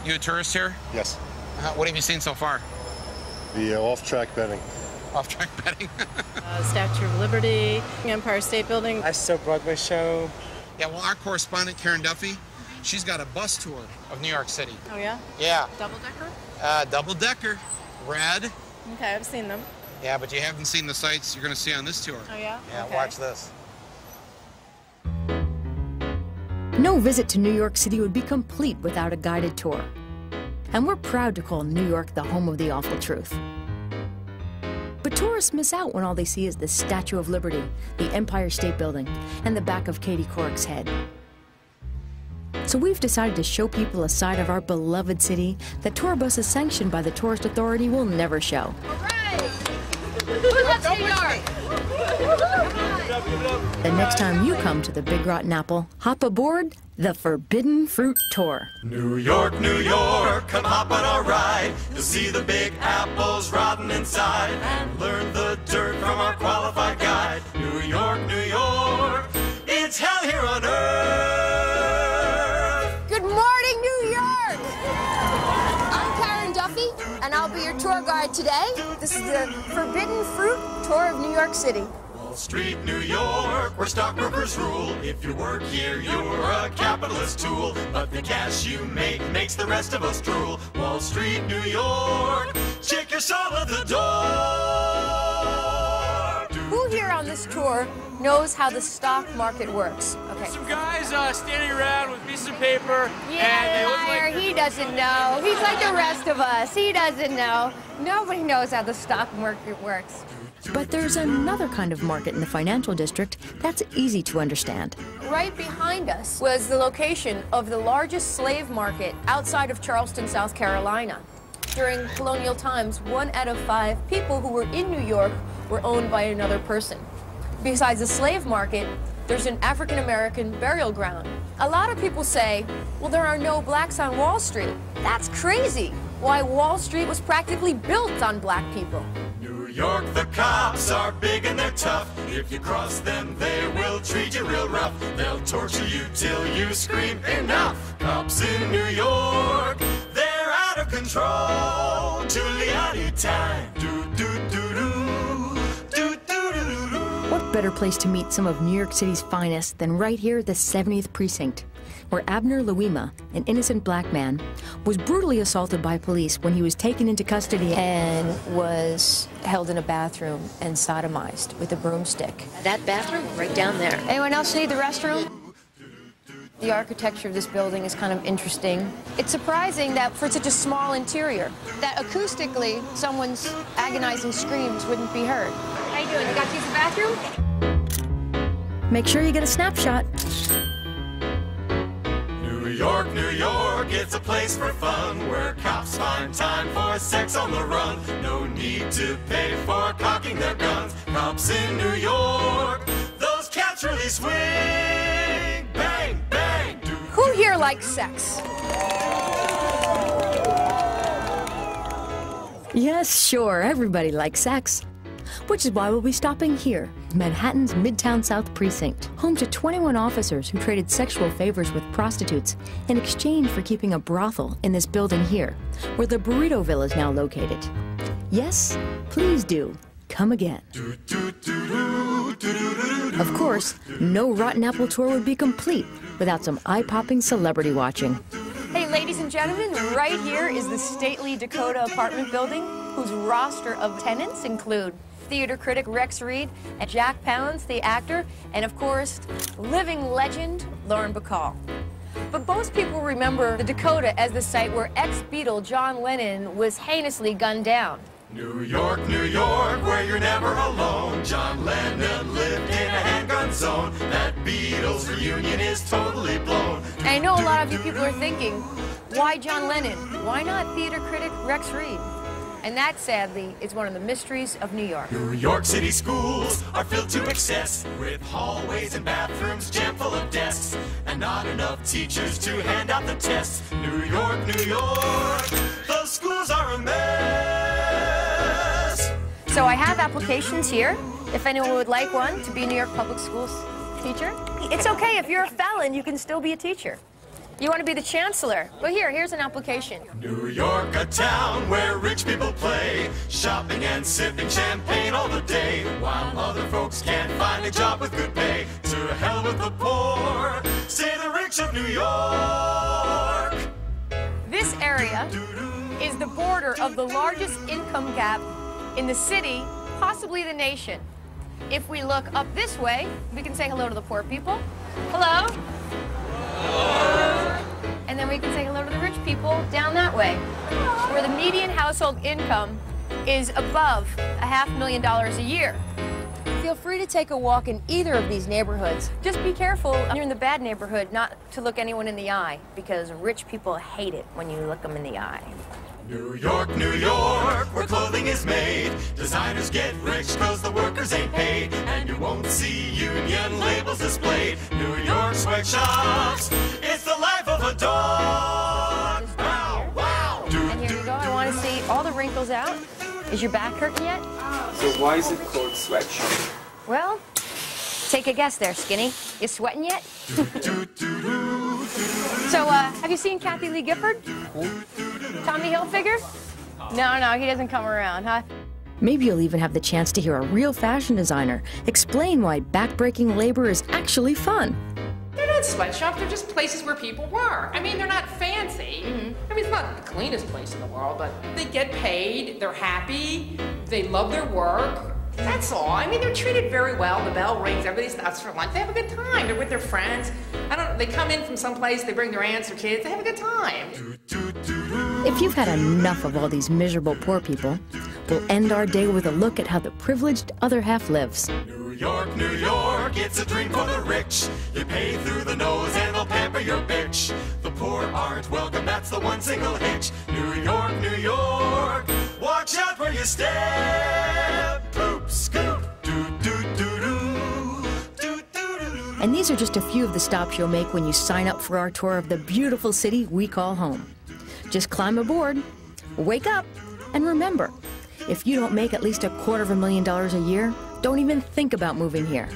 You a tourist here? Yes. What have you seen so far? The off-track betting. Off-track betting? Statue of Liberty, Empire State Building. I saw Broadway show. Yeah, well, our correspondent, Karen Duffy, she's got a bus tour of New York City. Oh, yeah? Yeah. Double-decker? Double-decker. Red. Okay, I've seen them. Yeah, but you haven't seen the sights you're going to see on this tour. Oh, yeah? Yeah, okay. Watch this. No visit to New York City would be complete without a guided tour. And we're proud to call New York the home of the awful truth. But tourists miss out when all they see is the Statue of Liberty, the Empire State Building, and the back of Katie Couric's head. So we've decided to show people a side of our beloved city that tour buses sanctioned by the Tourist Authority will never show. All right! Who loves New York? The next time you come to the Big Rotten Apple, hop aboard the Forbidden Fruit Tour. New York, New York, come hop on our ride. You'll see the big apples rotten inside and learn the dirt from our qualified guide. New York, New York, it's hell here on earth. Good morning, New York! I'm Karen Duffy, and I'll be your tour guide today. This is the Forbidden Fruit Tour of New York City. Wall Street, New York, where stockbrokers rule. If you work here, you're a capitalist tool. But the cash you make makes the rest of us drool. Wall Street, New York, check your soul at the door. Who here on this tour knows how the stock market works? Okay. Some guys standing around with pieces of paper. Yeah, liar, he doesn't know. He's like the rest of us. He doesn't know. Nobody knows how the stock market works. But there's another kind of market in the financial district that's easy to understand. Right behind us was the location of the largest slave market outside of Charleston, South Carolina. During colonial times, 1 out of 5 people who were in New York were owned by another person. Besides the slave market, there's an African-American burial ground. A lot of people say, well, there are no blacks on Wall Street. That's crazy. Why, Wall Street was practically built on black people. New York, the cops are big and they're tough. If you cross them, they will treat you real rough. They'll torture you till you scream, enough! Cops in New York, they're out of control. Giuliani time. What better place to meet some of New York City's finest than right here at the 70th Precinct, where Abner Louima, an innocent black man, was brutally assaulted by police when he was taken into custody And was held in a bathroom and sodomized with a broomstick. That bathroom right down there. Anyone else need the restroom? The architecture of this building is kind of interesting. It's surprising that for such a small interior, that acoustically someone's agonizing screams wouldn't be heard. How you doing? You got to use the bathroom? Make sure you get a snapshot. New York, New York, it's a place for fun where cops find time for sex on the run. No need to pay for cocking their guns. Cops in New York, those cats really swing. Bang, bang. Who here likes sex? Yes, sure, everybody likes sex. Which is why we'll be stopping here, Manhattan's Midtown South Precinct, home to 21 officers who traded sexual favors with prostitutes in exchange for keeping a brothel in this building here, where the Burrito Villa is now located. Yes, please do. Come again. Of course, no Rotten Apple tour would be complete without some eye-popping celebrity watching. Hey, ladies and gentlemen, right here is the stately Dakota apartment building, whose roster of tenants include theater critic Rex Reed, and Jack Palance, the actor, and of course, living legend Lauren Bacall. But most people remember the Dakota as the site where ex-Beatle John Lennon was heinously gunned down. New York, New York, where you're never alone. John Lennon lived in a handgun zone. That Beatles reunion is totally blown. And I know a lot of you people are thinking, why John Lennon? Why not theater critic Rex Reed? And that, sadly, is one of the mysteries of New York. New York City schools are filled to excess, with hallways and bathrooms jammed full of desks, and not enough teachers to hand out the tests. New York, New York, those schools are a mess. So I have applications here, if anyone would like one, to be a New York Public Schools teacher. It's okay, if you're a felon, you can still be a teacher. You want to be the chancellor? Well, here's an application. New York, a town where rich people play, shopping and sipping champagne all the day, while other folks can't find a job with good pay. To hell with the poor, say the rich of New York. This area is the border of the largest income gap in the city, possibly the nation. If we look up this way, we can say hello to the poor people. Hello. Hello. And then we can say hello to the rich people down that way, where the median household income is above $500,000 a year. Feel free to take a walk in either of these neighborhoods. Just be careful when you're in the bad neighborhood not to look anyone in the eye, because rich people hate it when you look them in the eye. New York, where clothing is made. Designers get rich cause the workers ain't paid, and you won't see union labels displayed. New York sweatshops, it's the life of a dog. Wow, wow. And here you go, I want to see all the wrinkles out. Is your back hurting yet? So why is it called sweatshop? Well, take a guess there, Skinny. You sweating yet? So, have you seen Kathy Lee Gifford? Tommy Hilfiger? No, he doesn't come around, huh? Maybe you'll even have the chance to hear a real fashion designer explain why backbreaking labor is actually fun. They're not sweatshops, they're just places where people work. I mean, they're not fancy. I mean, it's not the cleanest place in the world, but they get paid, they're happy, they love their work. That's all. I mean, they're treated very well. The bell rings, everybody stops for lunch. They have a good time. They're with their friends. They come in from someplace, they bring their aunts or kids, they have a good time. If you've had enough of all these miserable poor people, we'll end our day with a look at how the privileged other half lives. New York, it's a dream for the rich. You pay through the nose and they'll pamper your bitch. The poor aren't welcome, that's the one single hitch. New York, watch out where you step. Poop, scoop, And these are just a few of the stops you'll make when you sign up for our tour of the beautiful city we call home. Just climb aboard, wake up, and remember, if you don't make at least $250,000 a year, don't even think about moving here.